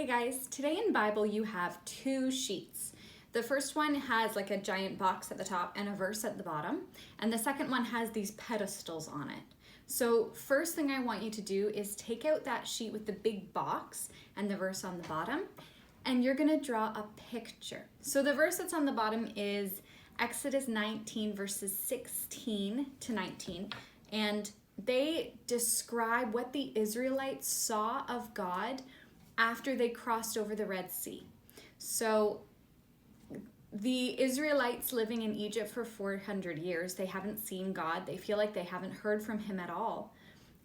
Hey guys, today in Bible you have two sheets. The first one has like a giant box at the top and a verse at the bottom, and the second one has these pedestals on it. So first thing I want you to do is take out that sheet with the big box and the verse on the bottom, and you're gonna draw a picture. So the verse that's on the bottom is Exodus 19 verses 16 to 19, and they describe what the Israelites saw of God after they crossed over the Red Sea. So the Israelites living in Egypt for 400 years, they haven't seen God. They feel like they haven't heard from him at all.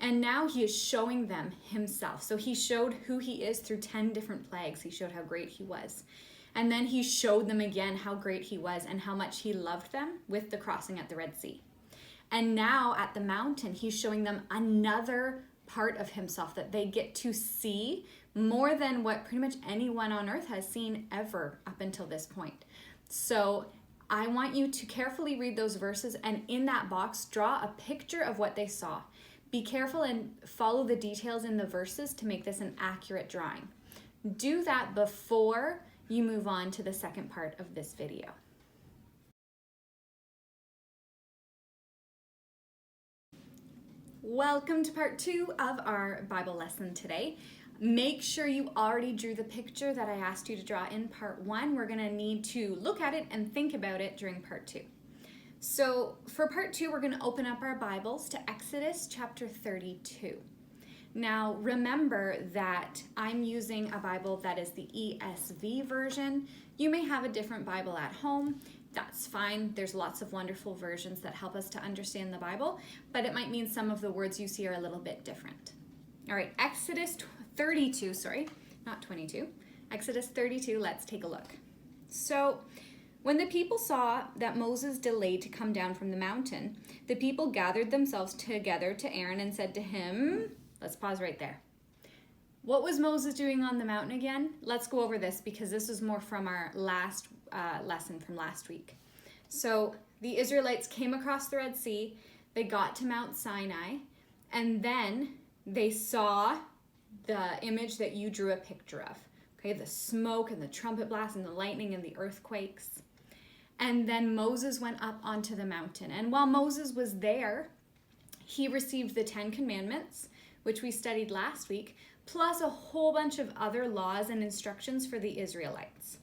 And now he is showing them himself. So he showed who he is through 10 different plagues. He showed how great he was. And then he showed them again how great he was and how much he loved them with the crossing at the Red Sea. And now at the mountain, he's showing them another part of himself that they get to see more than what pretty much anyone on earth has seen ever up until this point. So I want you to carefully read those verses, and in that box, draw a picture of what they saw. Be careful and follow the details in the verses to make this an accurate drawing. Do that before you move on to the second part of this video. Welcome to part 2 of our Bible lesson today. Make sure you already drew the picture that I asked you to draw in part 1. We're going to need to look at it and think about it during part 2. So for part 2, we're going to open up our Bibles to Exodus chapter 32. Now remember that I'm using a Bible that is the ESV version. You may have a different Bible at home. That's fine. There's lots of wonderful versions that help us to understand the Bible, but it might mean some of the words you see are a little bit different. All right, Exodus 32, not 22. Exodus 32, let's take a look. So, when the people saw that Moses delayed to come down from the mountain, the people gathered themselves together to Aaron and said to him, let's pause right there. What was Moses doing on the mountain again? Let's go over this because this is more from our last lesson from last week. So the Israelites came across the Red Sea, they got to Mount Sinai, and then they saw the image that you drew a picture of. Okay, the smoke and the trumpet blast and the lightning and the earthquakes. And then Moses went up onto the mountain. And while Moses was there, he received the 10 Commandments, which we studied last week, plus a whole bunch of other laws and instructions for the Israelites.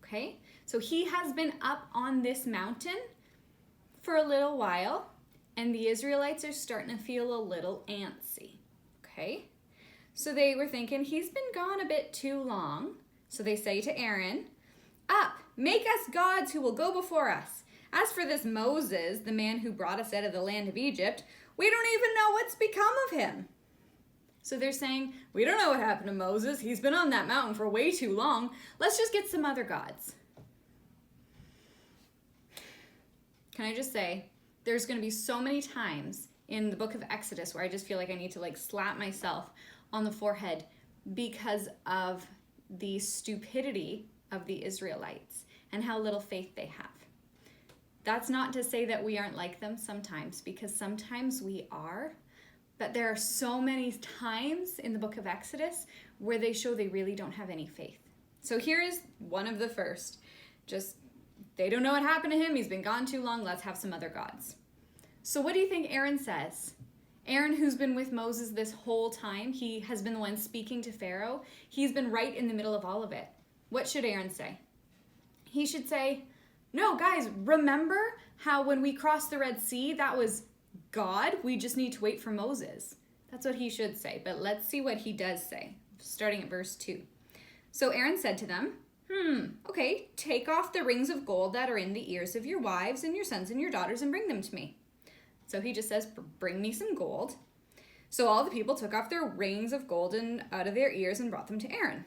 Okay, so he has been up on this mountain for a little while, and the Israelites are starting to feel a little antsy. Okay, so they were thinking he's been gone a bit too long. So they say to Aaron, "Up, make us gods who will go before us. As for this Moses, the man who brought us out of the land of Egypt, we don't even know what's become of him." So they're saying, we don't know what happened to Moses. He's been on that mountain for way too long. Let's just get some other gods. Can I just say, there's going to be so many times in the book of Exodus where I just feel like I need to slap myself on the forehead because of the stupidity of the Israelites and how little faith they have. That's not to say that we aren't like them sometimes, because sometimes we are. But there are so many times in the book of Exodus where they show they really don't have any faith. So here is one of the first. Just, they don't know what happened to him. He's been gone too long. Let's have some other gods. So what do you think Aaron says? Aaron, who's been with Moses this whole time, he has been the one speaking to Pharaoh. He's been right in the middle of all of it. What should Aaron say? He should say, no, guys, remember how when we crossed the Red Sea, that was God, we just need to wait for Moses. That's what he should say, but let's see what he does say, starting at verse 2. So Aaron said to them, okay, take off the rings of gold that are in the ears of your wives and your sons and your daughters and bring them to me. So he just says, bring me some gold. So all the people took off their rings of gold out of their ears and brought them to Aaron.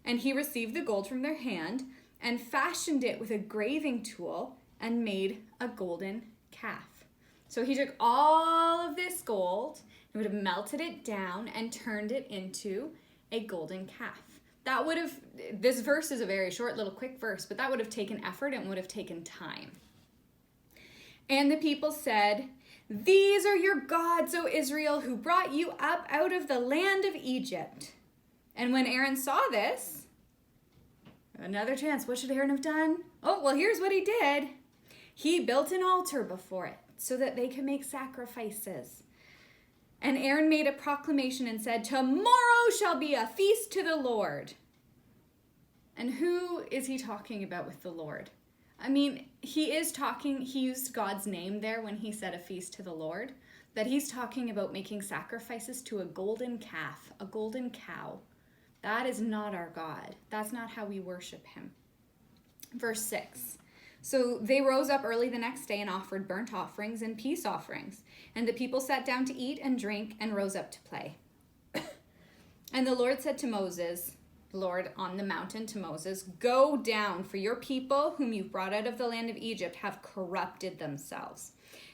And he received the gold from their hand and fashioned it with a graving tool and made a golden calf. So he took all of this gold and would have melted it down and turned it into a golden calf. This verse is a very short little quick verse, but that would have taken effort and would have taken time. And the people said, "These are your gods, O Israel, who brought you up out of the land of Egypt." And when Aaron saw this, another chance, what should Aaron have done? Oh, well, here's what he did. He built an altar before it so that they could make sacrifices. And Aaron made a proclamation and said, "Tomorrow shall be a feast to the Lord." And who is he talking about with the Lord? I mean, he used God's name there when he said a feast to the Lord, that he's talking about making sacrifices to a golden calf, a golden cow. That is not our God. That's not how we worship him. Verse 6. So they rose up early the next day and offered burnt offerings and peace offerings. And the people sat down to eat and drink and rose up to play. And the Lord said to Moses, Lord on the mountain to Moses, "Go down, for your people whom you've brought out of the land of Egypt have corrupted themselves.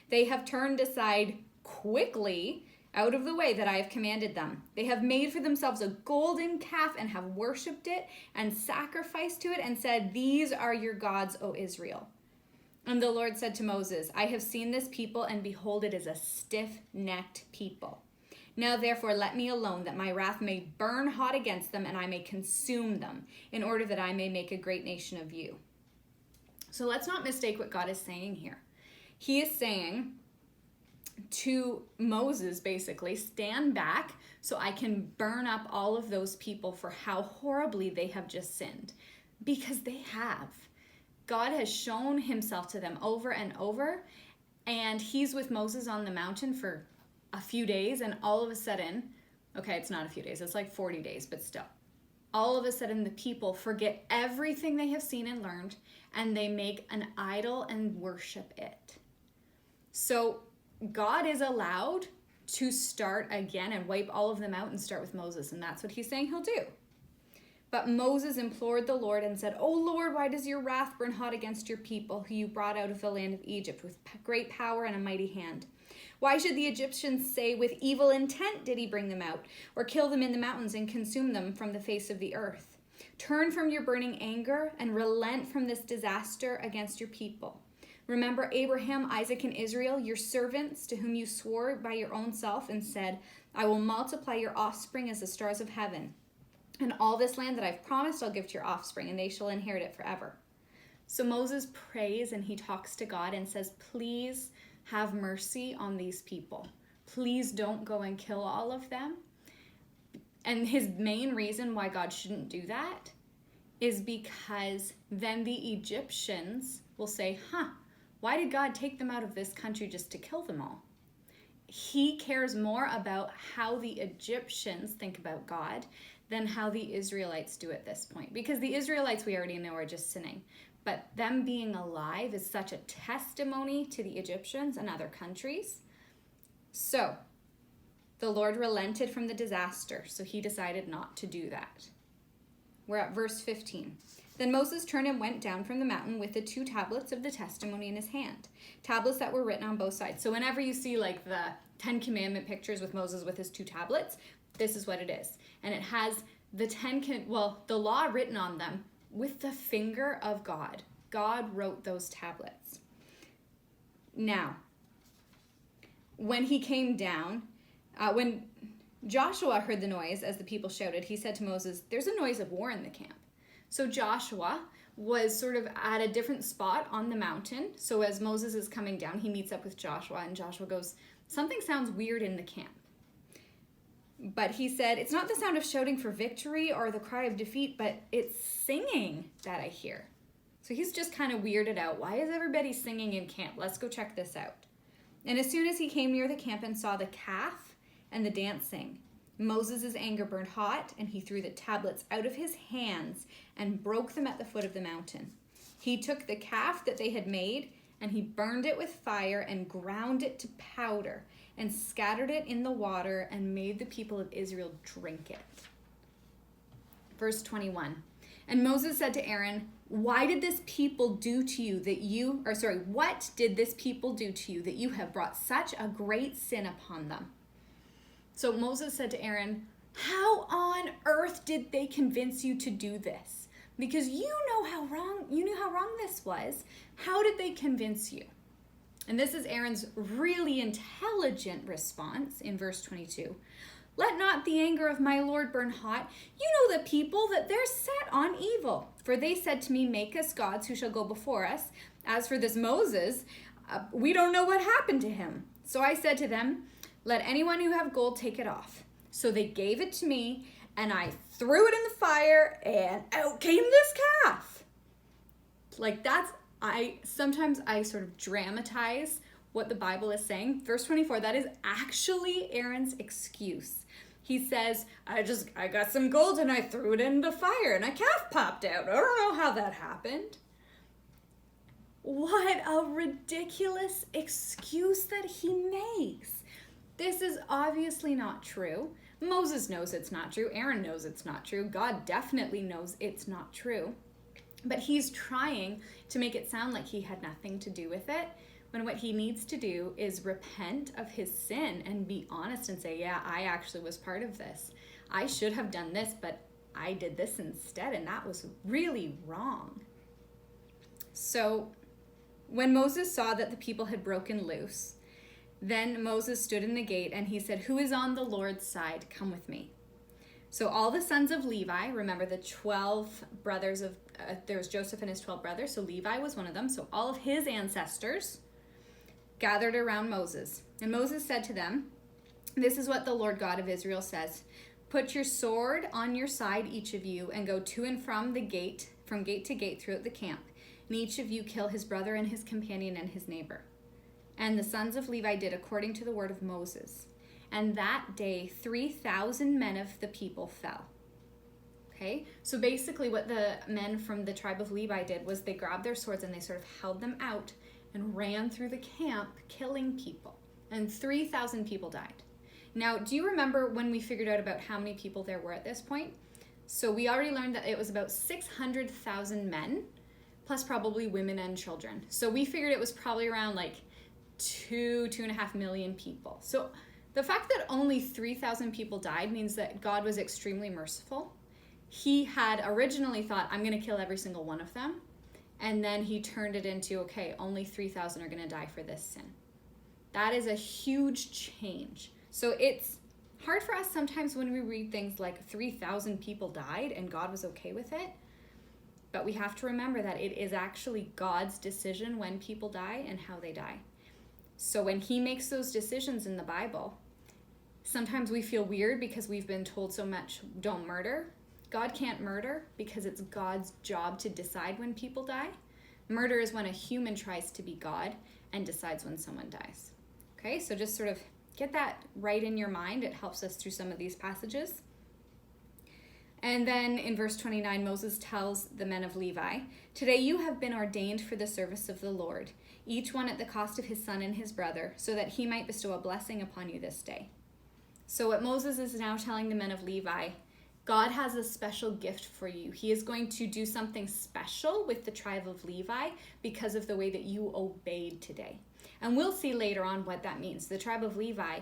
They have turned aside quickly out of the way that I have commanded them. They have made for themselves a golden calf and have worshipped it and sacrificed to it and said, 'These are your gods, O Israel.' And the Lord said to Moses, I have seen this people, and behold, it is a stiff-necked people. Now therefore let me alone, that my wrath may burn hot against them, and I may consume them, in order that I may make a great nation of you." So let's not mistake what God is saying here. He is saying to Moses, basically, stand back so I can burn up all of those people for how horribly they have just sinned. Because they have. God has shown himself to them over and over, and he's with Moses on the mountain for a few days, and all of a sudden, okay, it's not a few days, it's like 40 days, but still, all of a sudden the people forget everything they have seen and learned, and they make an idol and worship it. So God is allowed to start again and wipe all of them out and start with Moses, and that's what he's saying he'll do. But Moses implored the Lord and said, "O Lord, why does your wrath burn hot against your people, who you brought out of the land of Egypt with great power and a mighty hand? Why should the Egyptians say, 'With evil intent did he bring them out,' or kill them in the mountains and consume them from the face of the earth? Turn from your burning anger and relent from this disaster against your people. Remember Abraham, Isaac, and Israel, your servants, to whom you swore by your own self and said, 'I will multiply your offspring as the stars of heaven.' And all this land that I've promised I'll give to your offspring, and they shall inherit it forever." So Moses prays and he talks to God and says, "Please have mercy on these people. Please don't go and kill all of them." And his main reason why God shouldn't do that is because then the Egyptians will say, why did God take them out of this country just to kill them all? He cares more about how the Egyptians think about God than how the Israelites do at this point. Because the Israelites, we already know, are just sinning. But them being alive is such a testimony to the Egyptians and other countries. So the Lord relented from the disaster, so he decided not to do that. We're at verse 15. Then Moses turned and went down from the mountain with the 2 tablets of the testimony in his hand, tablets that were written on both sides. So whenever you see like the 10 Commandment pictures with Moses with his 2 tablets, this is what it is. And it has the law written on them with the finger of God. God wrote those tablets. Now, when he came down, when Joshua heard the noise as the people shouted, he said to Moses, "There's a noise of war in the camp." So Joshua was sort of at a different spot on the mountain. So as Moses is coming down, he meets up with Joshua, and Joshua goes, "Something sounds weird in the camp." But he said, "It's not the sound of shouting for victory or the cry of defeat, but it's singing that I hear." So he's just kind of weirded out. Why is everybody singing in camp? Let's go check this out. And as soon as he came near the camp and saw the calf and the dancing, Moses' anger burned hot, and he threw the tablets out of his hands and broke them at the foot of the mountain. He took the calf that they had made, and he burned it with fire and ground it to powder and scattered it in the water and made the people of Israel drink it. Verse 21. And Moses said to Aaron, what did this people do to you that you have brought such a great sin upon them? So Moses said to Aaron, how on earth did they convince you to do this? Because you knew how wrong this was. How did they convince you? And this is Aaron's really intelligent response in verse 22. Let not the anger of my Lord burn hot. You know the people, that they're set on evil. For they said to me, make us gods who shall go before us. As for this Moses, we don't know what happened to him. So I said to them, let anyone who have gold take it off. So they gave it to me, and I threw it in the fire, and out came this calf. Like sometimes I sort of dramatize what the Bible is saying. Verse 24, that is actually Aaron's excuse. He says, I got some gold and I threw it in the fire and a calf popped out. I don't know how that happened. What a ridiculous excuse that he makes. This is obviously not true. Moses knows it's not true. Aaron knows it's not true. God definitely knows it's not true. But he's trying to make it sound like he had nothing to do with it, when what he needs to do is repent of his sin and be honest and say, yeah, I actually was part of this. I should have done this, but I did this instead, and that was really wrong. So when Moses saw that the people had broken loose, then Moses stood in the gate and he said, who is on the Lord's side? Come with me. So all the sons of Levi, remember the 12 brothers of, there was Joseph and his 12 brothers, so Levi was one of them. So all of his ancestors gathered around Moses. And Moses said to them, this is what the Lord God of Israel says. Put your sword on your side, each of you, and go to and from the gate, from gate to gate throughout the camp. And each of you kill his brother and his companion and his neighbor. And the sons of Levi did according to the word of Moses. And that day, 3,000 men of the people fell. Okay, so basically what the men from the tribe of Levi did was they grabbed their swords and they sort of held them out and ran through the camp, killing people. And 3,000 people died. Now, do you remember when we figured out about how many people there were at this point? So we already learned that it was about 600,000 men, plus probably women and children. So we figured it was probably around like 2.5 million people. So the fact that only 3,000 people died means that God was extremely merciful. He had originally thought, I'm going to kill every single one of them. And then he turned it into, okay, only 3,000 are going to die for this sin. That is a huge change. So it's hard for us sometimes when we read things like 3,000 people died and God was okay with it. But we have to remember that it is actually God's decision when people die and how they die. So when he makes those decisions in the Bible, sometimes we feel weird because we've been told so much, don't murder. God can't murder because it's God's job to decide when people die. Murder is when a human tries to be God and decides when someone dies. Okay, so just sort of get that right in your mind. It helps us through some of these passages. And then in verse 29, Moses tells the men of Levi, today you have been ordained for the service of the Lord, each one at the cost of his son and his brother, so that he might bestow a blessing upon you this day. So what Moses is now telling the men of Levi, God has a special gift for you. He is going to do something special with the tribe of Levi because of the way that you obeyed today. And we'll see later on what that means. The tribe of Levi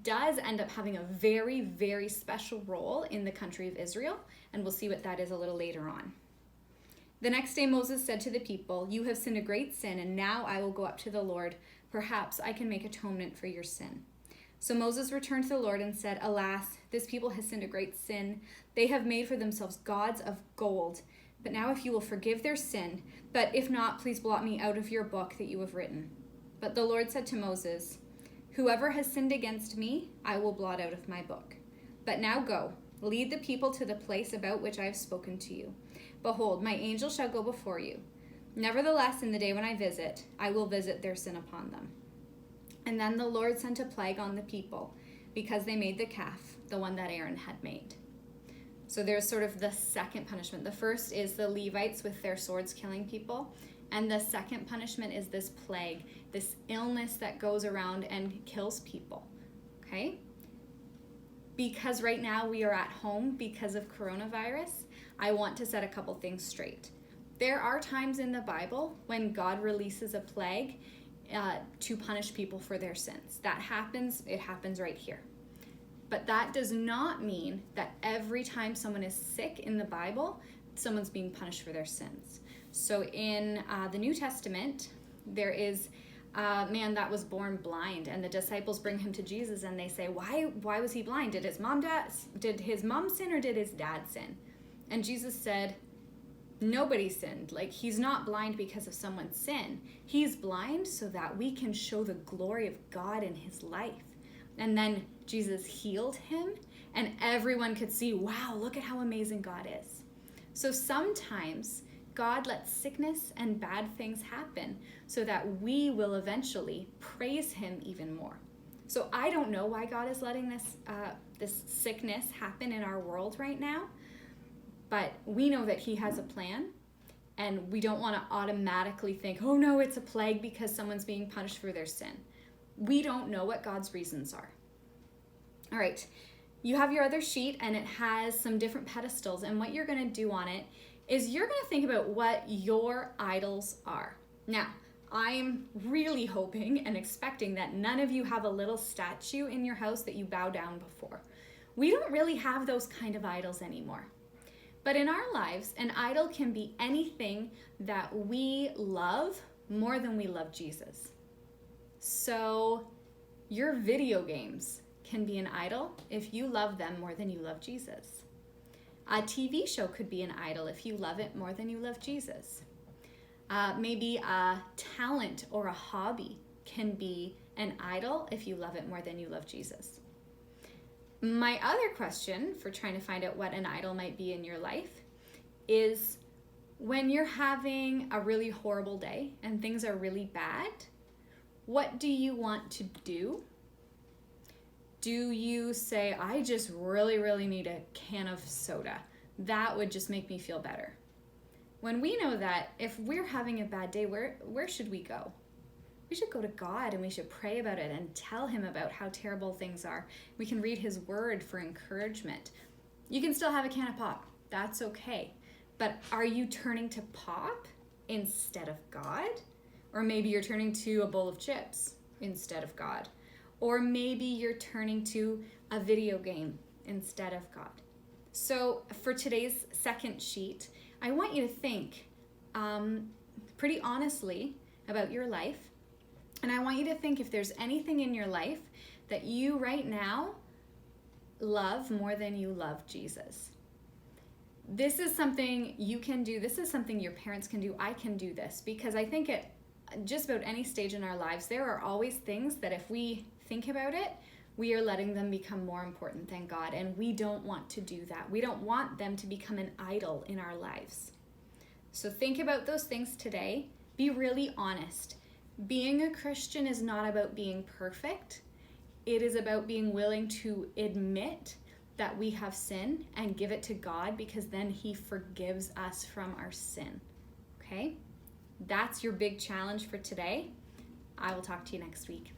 does end up having a very, very special role in the country of Israel, and we'll see what that is a little later on. The next day Moses said to the people, you have sinned a great sin, and now I will go up to the Lord. Perhaps I can make atonement for your sin. So Moses returned to the Lord and said, alas, this people has sinned a great sin. They have made for themselves gods of gold. But now if you will forgive their sin, but if not, please blot me out of your book that you have written. But the Lord said to Moses, whoever has sinned against me, I will blot out of my book. But now go, lead the people to the place about which I have spoken to you. Behold, my angel shall go before you. Nevertheless, in the day when I visit, I will visit their sin upon them. And then the Lord sent a plague on the people because they made the calf, the one that Aaron had made. So there's sort of the second punishment. The first is the Levites with their swords killing people. And the second punishment is this plague, this illness that goes around and kills people. Okay? Because right now we are at home because of coronavirus, I want to set a couple things straight. There are times in the Bible when God releases a plague to punish people for their sins. That happens, it happens right here. But that does not mean that every time someone is sick in the Bible, someone's being punished for their sins. So in the New Testament, there is man that was born blind, and the disciples bring him to Jesus and they say, why was he blind? Did his mom sin or did his dad sin? And Jesus said, nobody sinned. Like, he's not blind because of someone's sin. He's blind so that we can show the glory of God in his life. And then Jesus healed him, and everyone could see, wow, look at how amazing God is. So sometimes God lets sickness and bad things happen so that we will eventually praise him even more. So I don't know why God is letting this sickness happen in our world right now, but we know that he has a plan, and we don't want to automatically think, oh no, it's a plague because someone's being punished for their sin. We don't know what God's reasons are. All right, you have your other sheet, and it has some different pedestals, and what you're going to do on it is you're going to think about what your idols are. Now, I'm really hoping and expecting that none of you have a little statue in your house that you bow down before. We don't really have those kind of idols anymore. But in our lives, an idol can be anything that we love more than we love Jesus. So your video games can be an idol if you love them more than you love Jesus. A TV show could be an idol if you love it more than you love Jesus. Maybe a talent or a hobby can be an idol if you love it more than you love Jesus. My other question for trying to find out what an idol might be in your life is, when you're having a really horrible day and things are really bad, what do you want to do? Do you say, I just really, really need a can of soda? That would just make me feel better. When we know that if we're having a bad day, where should we go? We should go to God, and we should pray about it and tell him about how terrible things are. We can read his word for encouragement. You can still have a can of pop. That's okay. But are you turning to pop instead of God? Or maybe you're turning to a bowl of chips instead of God. Or maybe you're turning to a video game instead of God. So for today's second sheet, I want you to think pretty honestly about your life. And I want you to think if there's anything in your life that you right now love more than you love Jesus. This is something you can do. This is something your parents can do. I can do this, because I think at just about any stage in our lives, there are always things that if we think about it, we are letting them become more important than God, and we don't want to do that. We don't want them to become an idol in our lives. So think about those things today. Be really honest. Being a Christian is not about being perfect. It is about being willing to admit that we have sin and give it to God, because then he forgives us from our sin. Okay? That's your big challenge for today. I will talk to you next week.